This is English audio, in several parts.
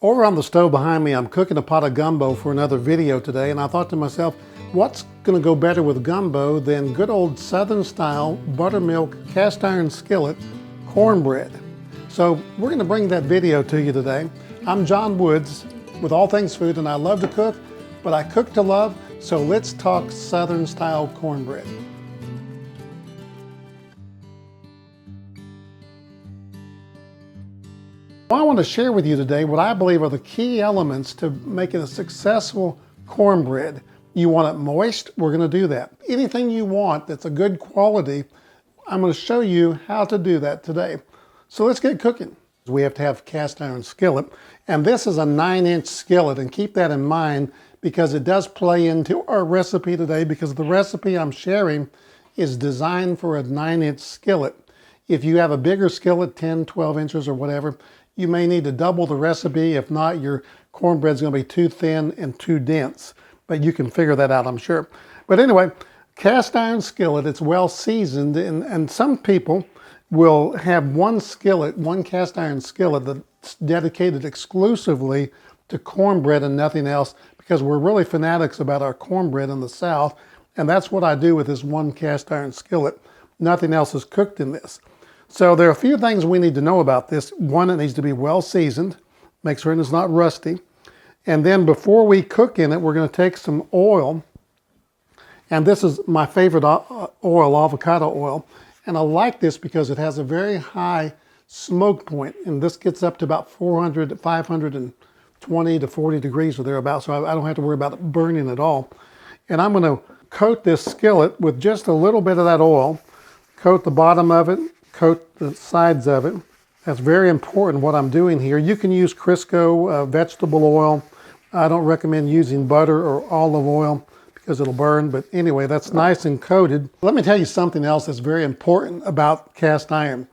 Over on the stove behind me, I'm cooking a pot of gumbo for another video today, and I thought to myself, what's gonna go better with gumbo than good old Southern style buttermilk cast iron skillet cornbread? So we're gonna bring that video to you today. I'm John Woods with All Things Food, and I love to cook, but I cook to love, so let's talk Southern style cornbread. I want to share with you today what I believe are the key elements to making a successful cornbread. You want it moist, we're going to do that. Anything you want that's a good quality, I'm going to show you how to do that today. So let's get cooking. We have to have cast iron skillet, and this is a 9-inch skillet, and keep that in mind because it does play into our recipe today, because the recipe I'm sharing is designed for a 9-inch skillet. If you have a bigger skillet, 10, 12 inches or whatever, you may need to double the recipe. If not, your cornbread's going to be too thin and too dense. But you can figure that out, I'm sure. But anyway, cast iron skillet, it's well seasoned, and some people will have one skillet, one cast iron skillet that's dedicated exclusively to cornbread and nothing else, because we're really fanatics about our cornbread in the South, and that's what I do with this one cast iron skillet. Nothing else is cooked in this. So there are a few things we need to know about this. One, it needs to be well seasoned, make sure it's not rusty. And then before we cook in it, we're going to take some oil. And this is my favorite oil, avocado oil. And I like this because it has a very high smoke point. And this gets up to about 520 to 40 degrees or thereabouts. So I don't have to worry about it burning at all. And I'm going to coat this skillet with just a little bit of that oil. Coat the bottom of it. Coat the sides of it. That's very important what I'm doing here. You can use Crisco vegetable oil. I don't recommend using butter or olive oil because it'll burn, but anyway, that's nice and coated. Let me tell you something else that's very important about cast iron.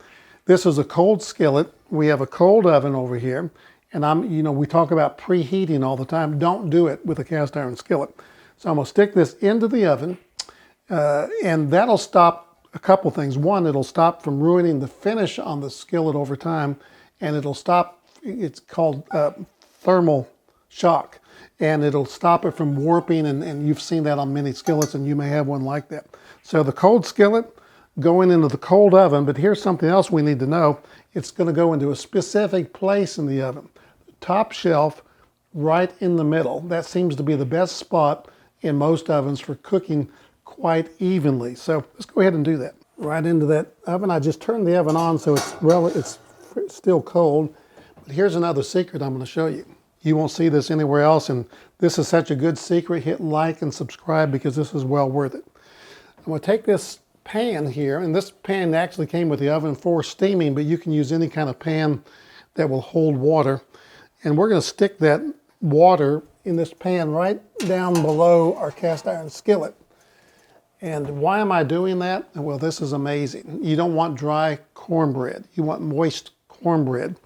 This is a cold skillet. We have a cold oven over here, and we talk about preheating all the time. Don't do it with a cast iron skillet. So I'm gonna stick this into the oven, and that'll stop a couple things. One, it'll stop from ruining the finish on the skillet over time, and it'll stop, it's called thermal shock, and it'll stop it from warping, and you've seen that on many skillets, and you may have one like that. So the cold skillet going into the cold oven, but here's something else we need to know. It's going to go into a specific place in the oven. Top shelf, right in the middle. That seems to be the best spot in most ovens for cooking quite evenly. So let's go ahead and do that. Right into that oven. I just turned the oven on so it's still cold. But here's another secret I'm going to show you. You won't see this anywhere else, and this is such a good secret. Hit like and subscribe because this is well worth it. I'm going to take this pan here, and this pan actually came with the oven for steaming, but you can use any kind of pan that will hold water. And we're going to stick that water in this pan right down below our cast iron skillet. And why am I doing that? Well, this is amazing. You don't want dry cornbread. You want moist cornbread.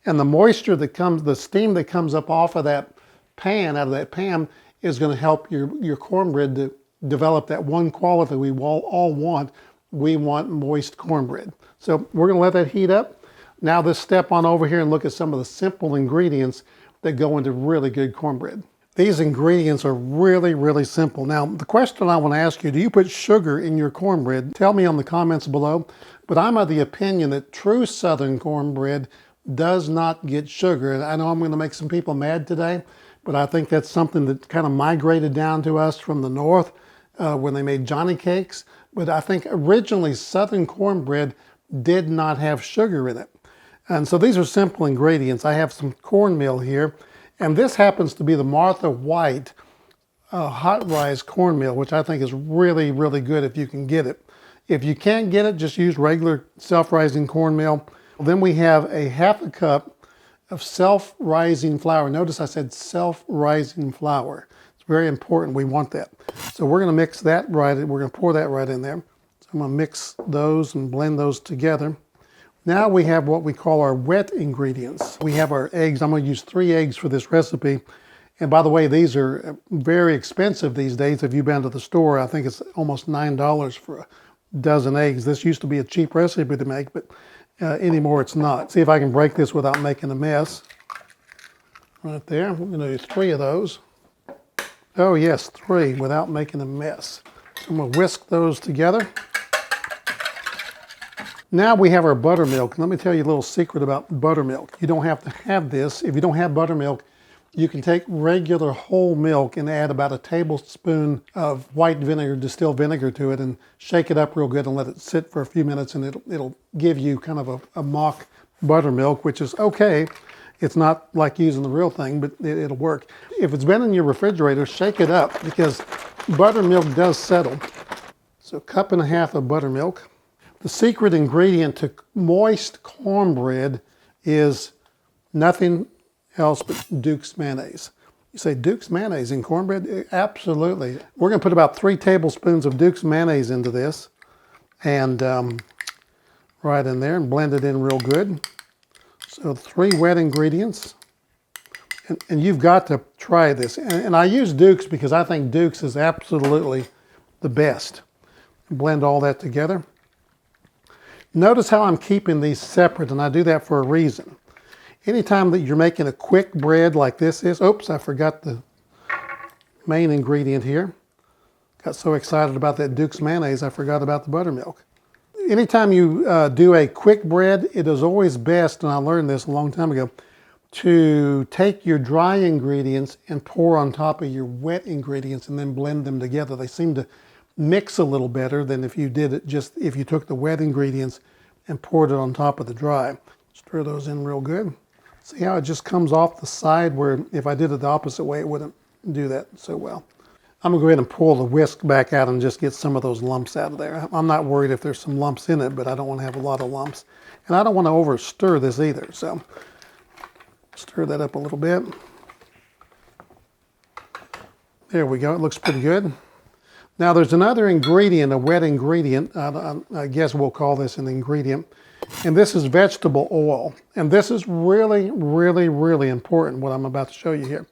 And the moisture that comes, the steam that comes up off of that pan, out of that pan, is going to help your cornbread to develop that one quality we all want. We want moist cornbread. So we're going to let that heat up. Now let's step on over here and look at some of the simple ingredients that go into really good cornbread. These ingredients are really, really simple. Now, the question I want to ask you, do you put sugar in your cornbread? Tell me on the comments below. But I'm of the opinion that true Southern cornbread does not get sugar. And I know I'm going to make some people mad today, but I think that's something that kind of migrated down to us from the North when they made Johnny cakes. But I think originally Southern cornbread did not have sugar in it. And so these are simple ingredients. I have some cornmeal here. And this happens to be the Martha White hot rise cornmeal, which I think is really, really good if you can get it. If you can't get it, just use regular self-rising cornmeal. Then we have a ½ cup of self-rising flour. Notice I said self-rising flour. It's very important. We want that. So we're going to mix that right. We're going to pour that right in there. So I'm going to mix those and blend those together. Now we have what we call our wet ingredients. We have our eggs. I'm going to use 3 eggs for this recipe. And by the way, these are very expensive these days. If you've been to the store, I think it's almost $9 for a dozen eggs. This used to be a cheap recipe to make, but anymore it's not. See if I can break this without making a mess. right there. We're going to do 3 of those. Oh yes, 3 without making a mess. So I'm going to whisk those together. Now we have our buttermilk. Let me tell you a little secret about buttermilk. You don't have to have this. If you don't have buttermilk, you can take regular whole milk and add about a tablespoon of white vinegar, distilled vinegar to it, and shake it up real good and let it sit for a few minutes, and it'll give you kind of a mock buttermilk, which is okay. It's not like using the real thing, but it'll work. If it's been in your refrigerator, shake it up because buttermilk does settle. So 1.5 cups of buttermilk. The secret ingredient to moist cornbread is nothing else but Duke's mayonnaise. You say Duke's mayonnaise in cornbread? Absolutely. We're going to put about 3 tablespoons of Duke's mayonnaise into this, and right in there, and blend it in real good. So 3 wet ingredients, and you've got to try this. And I use Duke's because I think Duke's is absolutely the best. Blend all that together. Notice how I'm keeping these separate, and I do that for a reason. Anytime that you're making a quick bread like this is, oops, I forgot the main ingredient here. Got so excited about that Duke's mayonnaise, I forgot about the buttermilk. Anytime you do a quick bread, it is always best, and I learned this a long time ago, to take your dry ingredients and pour on top of your wet ingredients and then blend them together. They seem to mix a little better than if you did it just, if you took the wet ingredients and poured it on top of the dry. Stir those in real good. See how it just comes off the side, where if I did it the opposite way, it wouldn't do that so well. I'm gonna go ahead and pull the whisk back out and just get some of those lumps out of there. I'm not worried if there's some lumps in it, but I don't want to have a lot of lumps. And I don't want to over stir this either, so stir that up a little bit. There we go, it looks pretty good. Now there's another ingredient, a wet ingredient. I guess we'll call this an ingredient. And this is vegetable oil. And this is really, really, really important, what I'm about to show you here.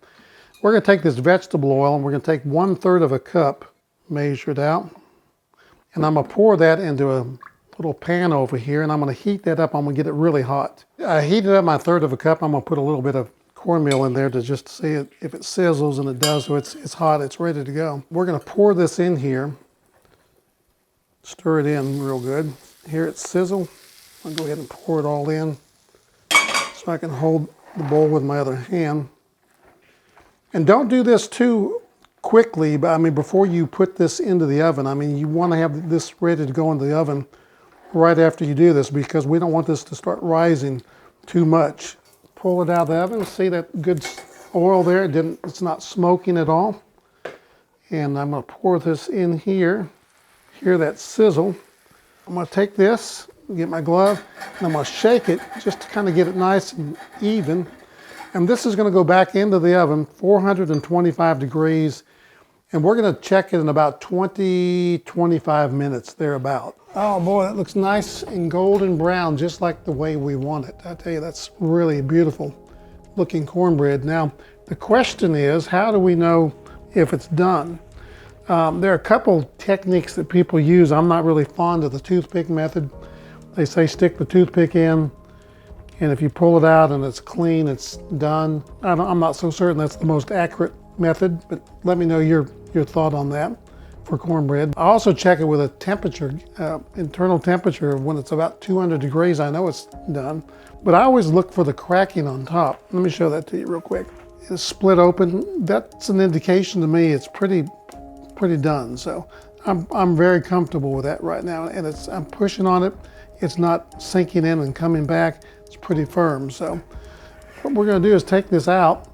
We're going to take this vegetable oil and we're going to take 1/3 of a cup, measure it out. And I'm going to pour that into a little pan over here, and I'm going to heat that up. I'm going to get it really hot. I heated up my 1/3 of a cup. I'm going to put a little bit of cornmeal in there to just see if it sizzles, and it does. So it's hot, it's ready to go. We're going to pour this in here, stir it in real good. Hear it sizzle. I'll go ahead and pour it all in so I can hold the bowl with my other hand. And don't do this too quickly, but I mean, before you put this into the oven, I mean, you want to have this ready to go into the oven right after you do this, because we don't want this to start rising too much. Pull it out of the oven. See that good oil there? It's not smoking at all. And I'm going to pour this in here. Hear that sizzle. I'm going to take this, get my glove, and I'm going to shake it just to kind of get it nice and even. And this is going to go back into the oven, 425 degrees, and we're going to check it in about 20-25 minutes thereabout. Oh boy, that looks nice and golden brown, just like the way we want it. I tell you, that's really beautiful looking cornbread. Now, the question is, how do we know if it's done? There are a couple techniques that people use. I'm not really fond of the toothpick method. They say stick the toothpick in, and if you pull it out and it's clean, it's done. I'm not so certain that's the most accurate method, but let me know your thought on that for cornbread. I also check it with a temperature, internal temperature. When it's about 200 degrees, I know it's done. But I always look for the cracking on top. Let me show that to you real quick. It's split open. That's an indication to me it's pretty done. So I'm very comfortable with that right now. And I'm pushing on it. It's not sinking in and coming back. It's pretty firm. So what we're going to do is take this out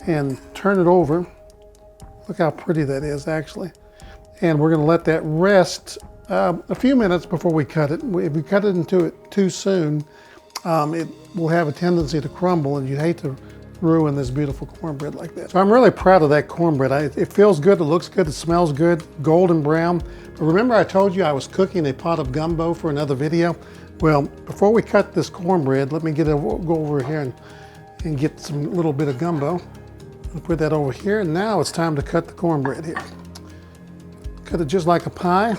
and turn it over. Look how pretty that is, actually. And we're going to let that rest a few minutes before we cut it. If we cut it into it too soon, it will have a tendency to crumble, and you'd hate to ruin this beautiful cornbread like that. So I'm really proud of that cornbread. It feels good, it looks good, it smells good, golden brown. But remember I told you I was cooking a pot of gumbo for another video? Well, before we cut this cornbread, let me go over here and get some little bit of gumbo. I'll put that over here, and now it's time to cut the cornbread here. Cut it just like a pie.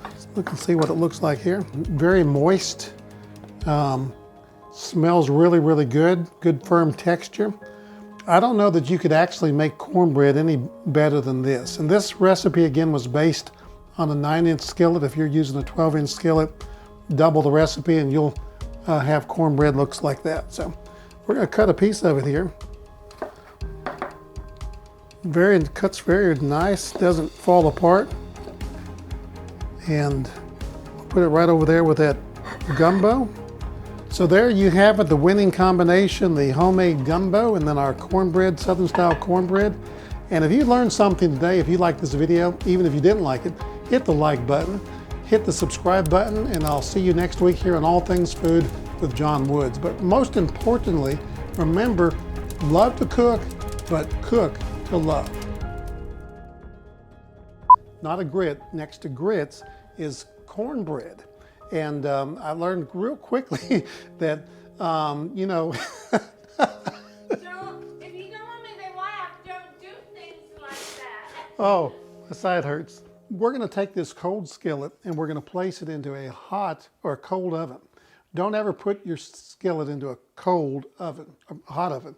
Let's look and see what it looks like here. Very moist. Smells really, really good. Good firm texture. I don't know that you could actually make cornbread any better than this. And this recipe again was based on a 9-inch skillet. If you're using a 12-inch skillet, double the recipe and you'll have cornbread looks like that. So we're going to cut a piece of it here. Cuts very nice, doesn't fall apart. And I'll put it right over there with that gumbo. So there you have it, the winning combination, the homemade gumbo and then our cornbread, Southern style cornbread. And if you learned something today, if you liked this video, even if you didn't like it, hit the like button, hit the subscribe button, and I'll see you next week here on All Things Food with John Woods. But most importantly, remember, love to cook, but cook to love. Not a grit, next to grits is cornbread. And I learned real quickly that, you know, If you don't want me to laugh, don't do things like that. oh, the side hurts. We're going to take this cold skillet and we're going to place it into a hot or a cold oven. Don't ever put your skillet into a cold oven, a hot oven.